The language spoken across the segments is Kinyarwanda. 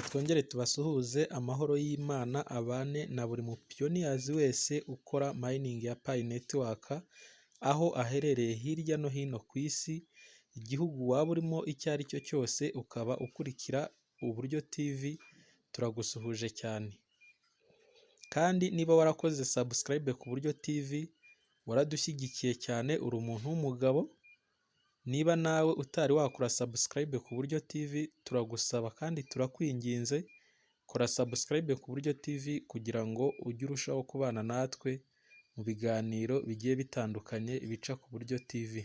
Twongere tubasuhuze, amahoro y'Imana abane na buri mupiyoniyazi wese ukora mining ya Pi network, aho aherereye hirya no hino ku isi, igihugu waba urimo icyo ari cyo cyose ukaba ukurikira uburyo TV, turagusuhuje cyane. Kandi niba warakoze subscribe ku buryo TV, waradushyigikiye cyane, uri umuntu w'umugabo. Niba nawe utari wakora subscribe ku buryo TV, turagusaba kandi turakwinginze, kora subscribe ku buryo TV kugira ngo ujye urushaho kubana natwe mu biganiro bigiye bitandukanye bica ku buryo TV.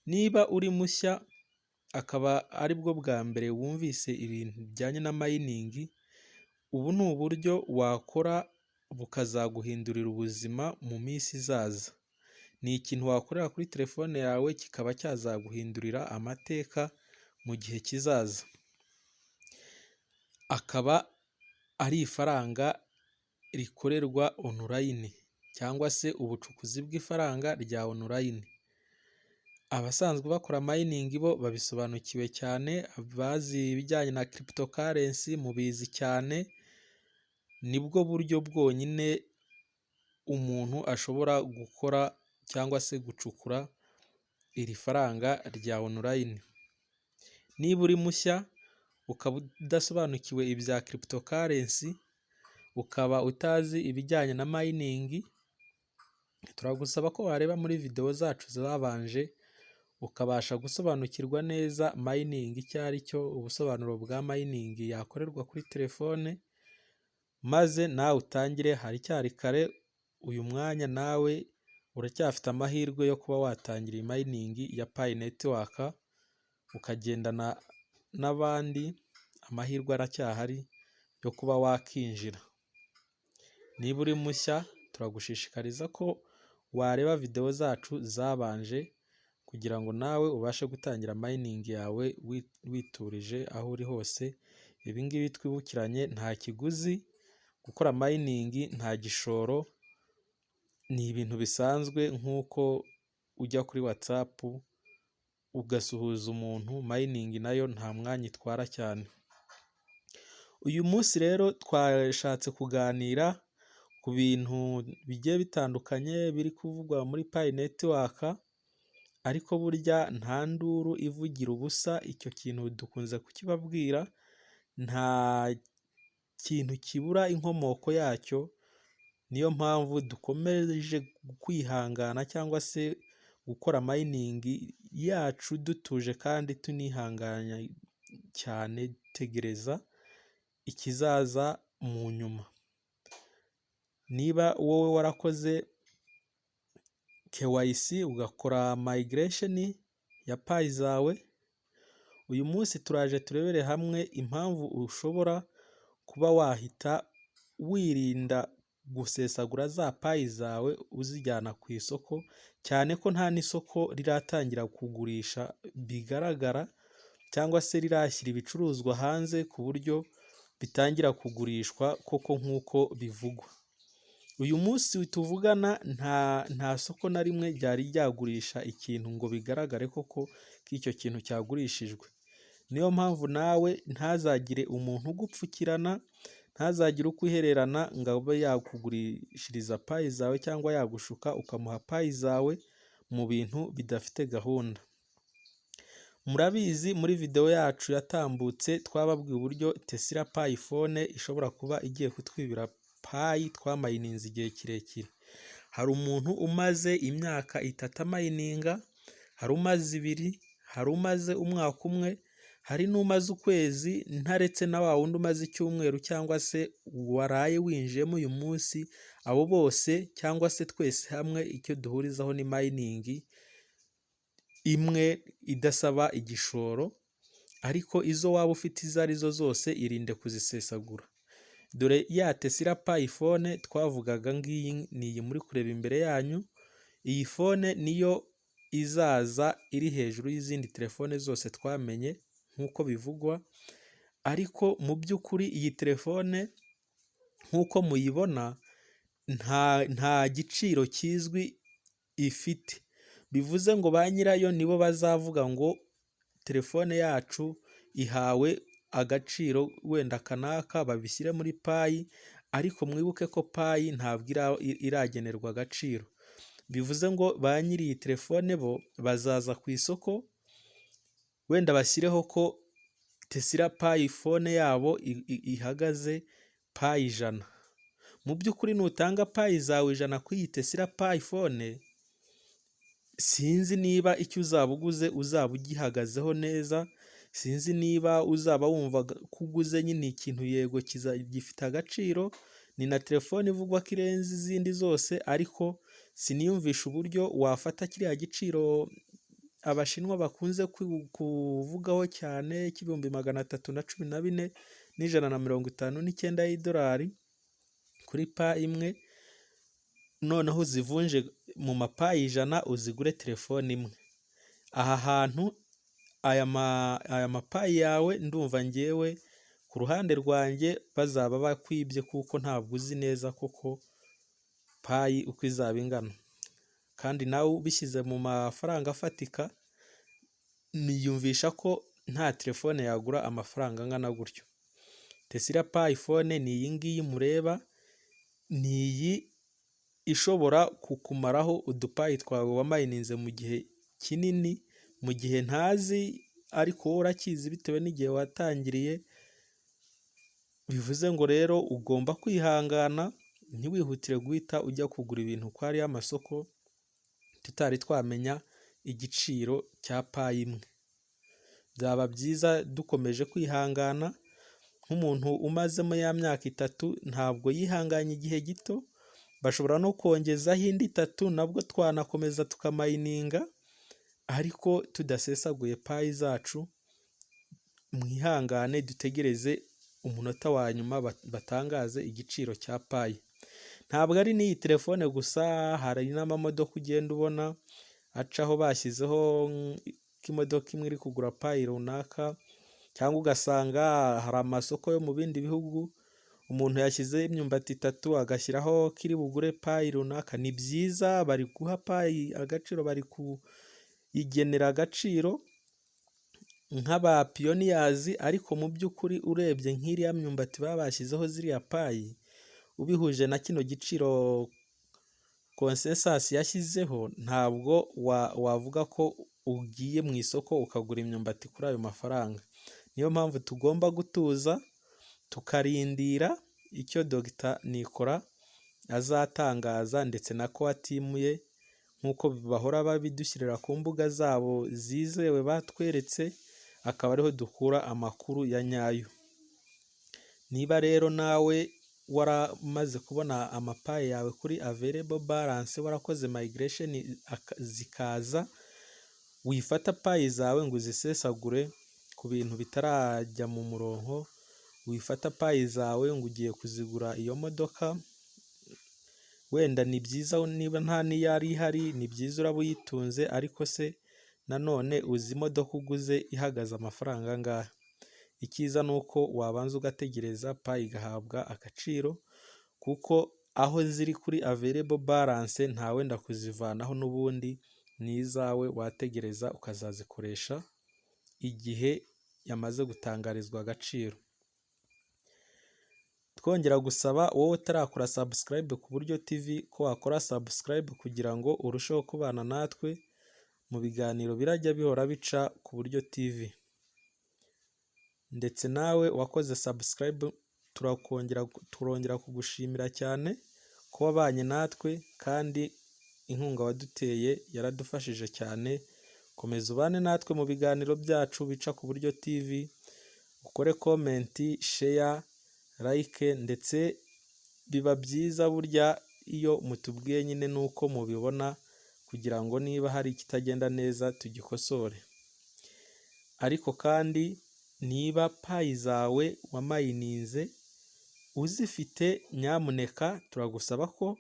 Niba uri mushya akaba ari bwo bwa mbere wumvise ibintu bijyanye na mining, ubu ni uburyo wakora bukazaguhindurira ubuzima mu minsi izaza. Ni ikintu wakorera kuri telefone yawe kikaba cyazaguhindurira amateka mu gihe kizaza. Akaba ari ifaranga rikorerwa online cyangwa se ubucukuzi bw'ifaranga rya online. Abasanzwe bakora mining bo babisobanukiwe cyane, abazi ibijyanye na cryptocurrency mubizi cyane. Nibwo buryo bwonyine umuntu ashobora gukora cyangwa se gucukura iri faranga rya online. Niba uri mushya ukaba udasobanukiwe ibya cryptocurrency, ukaba utazi ibijyanye na mining, turagusaba ko wareba muri video zacu zabanje ukabasha gusobanukirwa neza mining icyo ari cyo, ubusobanuro bwa mining yakorerwa kuri telefone, maze nawe utangire. Haracyari kare, uyu mwanya nawe uracyafite amahirwe yo kuba watangira mining ya Pi network, ukagendana n'abandi. Amahirwe aracyahari yo kuba wakinjira. Niba uri mushya, turagushishikariza ko wareba video zacu zabanje kugira ngo nawe ubashe gutangira mining yawe witurije aho uri hose. Ibi ngibi twibukiranye, nta kiguzi, gukora mining nta gishoro, ni ibintu bisanzwe nk'uko ujya kuri WhatsApp ugasuhuza umuntu. Mining nayo nta mwanya itwara cyane. Uyu munsi rero twashatse kuganira ku bintu bigiye bitandukanye biri kuvugwa muri Pi network, ariko burya nta nduru ivugira ubusa. Icyo kintu dukunze kukibabwira, nta kintu kibura inkomoko yacyo. Niyo mpamvu dukomeje kwihangana cyangwa se gukora mining yacu dutuje kandi tunihanganya cyane, tegereza ikizaza mu nyuma. Niba wowe warakoze KYC ugakora migration ya Pi zawe, uyu munsi turaje turebere hamwe impamvu ushobora kuba wahita wirinda gusesagura za Pi zawe uzijyana ku isoko, cyane ko nta n'isoko riratangira kugurisha bigaragara, cyangwa se rirashyira ibicuruzwa hanze ku buryo bitangira kugurishwa koko nk'uko bivugwa. Uyu munsi tuvugana nta soko na rimwe ryari ryagurisha ikintu ngo bigaragare koko ko icyo kintu cyagurishijwe. Niyo mpamvu nawe ntazagire umuntu ugupfukirana, ntazagire ukwihererana ngo abe yakugurishiriza Pi zawe cyangwa yagushuka ukamuha Pi zawe mu bintu bidafite gahunda. Murabizi muri video yacu yatambutse twababwiye uburyo Tesla Pi phone ishobora kuba igiye kutwibira Pi twamayininze igihe kirekire. Hari umuntu umaze imyaka 3 amayininga, hari umaze 2, hari umaze umwaka umwe, hari n'umaze ukwezi, ntaretse na wa wundi umaze icyumweru cyangwa se waraye winjiyemo uyu munsi. Abo bose cyangwa se twese hamwe icyo duhurizaho ni mining imwe idasaba igishoro, ariko izo waba ufite izo arizo zose irinde kuzisesagura. Dore ya Tesla Pi phone twavugaga, ngiyi niyi muri kureba imbere yanyu. Iyi phone niyo izaza iri hejuru y'izindi telefone zose twamenye nk'uko bivugwa, ariko mu by'ukuri iyi telefone nk'uko muyibona nta giciro kizwi ifite. Bivuze ngo ba nyirayo nibo bazavuga ngo telefone yacu ihawe agaciro wenda kanaka babishyire muri payi, ariko mwibuke ko payi ntabwo iragenerwa agaciro. Bivuze ngo ba nyiri iyi telefone bo bazaza ku isoko wenda bashyireho ko Tesla payi fone yabo ihagaze payi 100. Mu by'ukuri nutanga payi zawe 100 kuri iyi Tesla payi fone, sinzi niba icyo uzaba uguze uzaba ugihagazeho neza, sinzi niba uzaba wumva ko uguze nyine ikintu yego gifite agaciro, ni na telefone ivugwa ko irenze izindi zose, ariko siniyumvisha uburyo wafata kiriya giciro Abashinwa bakunze kuvugaho cyane cy'ibihumbi 314 n'$159 y'idolari kuri payi imwe, noneho zivunje mu mapayi 100 uzigure telefone imwe. Aha hantu aya mapayi yawe ndumva ngewe ku ruhande rwanjye bazaba bakwibye, kuko ntabwo uzi neza koko payi uko izaba ingana, kandi nawe ubishyize mu mafaranga afatika niyumvisha ko nta telefone yagura amafaranga angana gutyo. Tesla payi fone ni iyi ngiyi mureba, ni iyi ishobora kukumaraho udupayi twawe wamayininze mu gihe kinini, mu gihe ntazi ariko wowe urakizi bitewe n'igihe watangiriye. Bivuze ngo rero ugomba kwihangana, ntiwihutire guhita ujya kugura ibintu kwa ariya masoko tutari twamenya igiciro cya payi imwe. Byaba byiza dukomeje kwihangana. Nk'umuntu umazemo ya myaka 3 ntabwo yihanganye igihe gito, bashobora no kongezaho indi 3 nabwo twanakomeza tukamayininga, ariko tudasesaguye payi zacu. Mwihangane dutegereze umunota wa nyuma batangaze igiciro cya payi. Ntabwo ari n'iyi telefone gusa, hari n'amamodoka ugenda ubona acaho bashyizeho imodoka imwe iri kugura payi runaka, cyangwa ugasanga hari amasoko yo mu bindi bihugu umuntu yashyize imyumbati 3 agashyiraho kiri bugure payi runaka. Ni byiza, bari guha payi agaciro, bari kuyigenera agaciro nk'aba piyoniyazi, ariko mu by'ukuri urebye nk'iriya myumbati baba bashyizeho ziriya payi, ubihuje na kino giciro konsensasi yashyizeho, ntabwo wavuga ko ugiye mu isoko ukagura imyumbati kuri ayo mafaranga. Niyo mpamvu tugomba gutuza tukarindira icyo Dr. Nikora azatangaza, ndetse na ko atimuye nk'uko bahora babidushyirira ku mbuga zabo zizewe batweretse, akaba ariho dukura amakuru ya nyayo. Niba rero nawe waramaze kubona amapayi yawe kuri available balance, warakoze migration zikaza, wifata payi zawe ngo uzisesagure ku bintu bitarajya mu murongo, wifata payi zawe ngo ugiye kuzigura iyo modoka. Wenda ni byiza niba nta niyo yari ihari, ni byiza uraba uyitunze, ariko se nanone uzi imodoka uguze ihagaze amafaranga angahe? Icyiza ni uko wabanza ugategereza payi igahabwa agaciro, kuko aho ziri kuri available balance nta wenda kuzivanaho, n'ubundi ni izawe, wategereza ukazazikoresha igihe yamaze gutangarizwa agaciro. Twongera gusaba wowe utarakora subscribe ku Buryo TV ko wakora subscribe kugira ngo urusheho kubana natwe mu biganiro birajya bihora bica ku Buryo TV. Ndetse nawe wakoze subscribe turongera kugushimira cyane ko wabanye natwe, kandi inkunga waduteye yaradufashije cyane. Komeza ubane natwe mu biganiro byacu bica ku Buryo TV, ukore comment, share, like, ndetse biba byiza burya iyo mutubwiye nyine nuko mubibona, kugira ngo niba hari ikitagenda neza tugikosore. Ariko kandi niba payi zawe wamayininze uzifite, nyamuneka turagusaba ko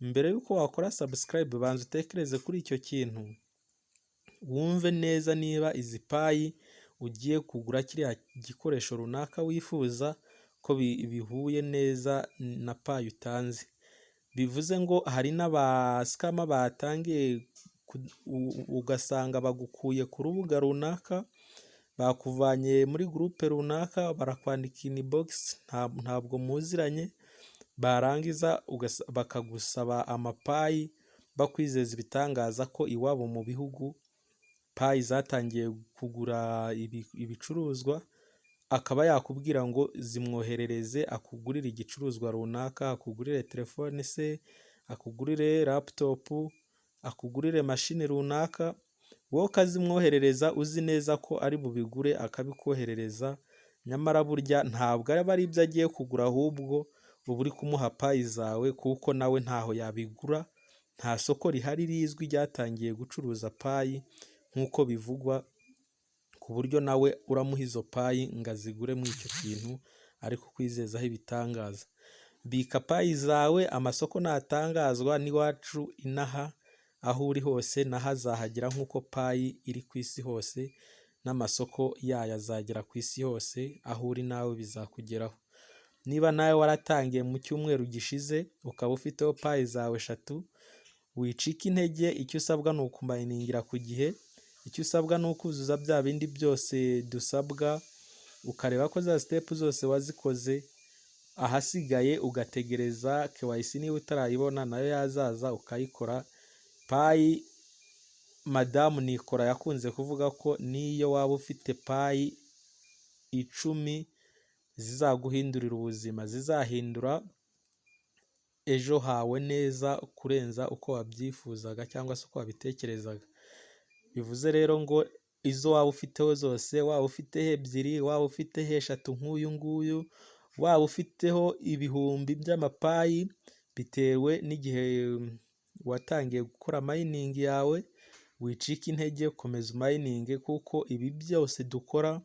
mbere y'uko wakora subscribe banza utekereze kuri icyo kintu, wumve neza niba izi payi ugiye kugura kiriya gikoresho runaka wifuza ko bihuye neza na payi utanze. Bivuze ngo hari n'abasikama batangiye ugasanga bagukuye ku rubuga runaka bakuvanye muri gurupe runaka barakwandika inbox, ntabwo muziranye, barangiza bakagusaba amapayi bakwizeza ibitangaza ko iwabo mu bihugu payi zatangiye kugura ibicuruzwa, akaba yakubwira ngo zimwoherereze akugurire igicuruzwa runaka, akugurire telefone se, akugurire laptop, akugurire mashini runaka, wowe ukazimwoherereza uzi neza ko ari bubigure akabikoherereza, nyamara burya ntabwo aba ari ibyo agiye kugura, ahubwo uba uri kumuha payi zawe kuko nawe ntaho yabigura, nta soko rihari rizwi ryatangiye gucuruza payi nk'uko bivugwa, ku buryo nawe uramuha izo payi ngo azigure muri icyo kintu ari kukwizezaho ibitangaza. Bika payi zawe, amasoko natangazwa n'iwacu inaha aho uri hose naho azahagera nk'uko payi iri ku isi hose, n'amasoko yayo azagera ku isi hose, aho uri nawe bizakugeraho. Niba nawe waratangiye mu cyumweru gishize ukaba ufiteho payi zawe 3, wicika intege, icyo usabwa ni ukumayiningira ku gihe, icyo usabwa ni ukuzuza bya bindi byose dusabwa, ukareba ko za sitepu zose wazikoze, ahasigaye ugategereza KYC niba utarayibona nayo yazaza ukayikora. Payi madamu Nikora yakunze kuvuga ko niyo waba ufite payi 10 zizaguhindurira ubuzima, zizahindura ejo hawe neza kurenza uko wabyifuzaga cyangwa se uko wabitekerezaga. Bivuze rero ngo izo waba ufiteho zose, waba ufiteho 2, waba ufiteho 3 nk'uyu nguyu, waba ufiteho ibihumbi by'amapayi, bitewe n'igihe watangiye gukora mayiningi yawe, wicika intege, komeza umayininge, kuko ibi byose dukora,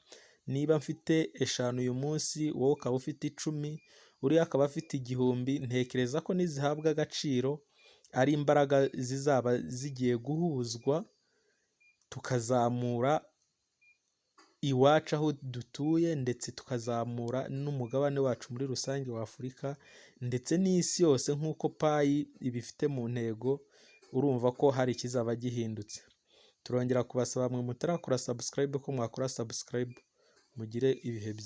niba mfite 5 uyu munsi, wowe ukaba ufite 10, uriya akaba afite 1000, ntekereza ko nizihabwa agaciro ari imbaraga zizaba zigiye guhuzwa, tukazamura iwacu aho dutuye, ndetse tukazamura n'umugabane wacu muri rusange wa Afurika, ndetse n'isi yose nk'uko payi ibifite mu ntego. Urumva ko hari ikizaba gihindutse. Turongera kubasaba mwe mutarakora subscribe ko mwakora subscribe, mugire ibihe byiza.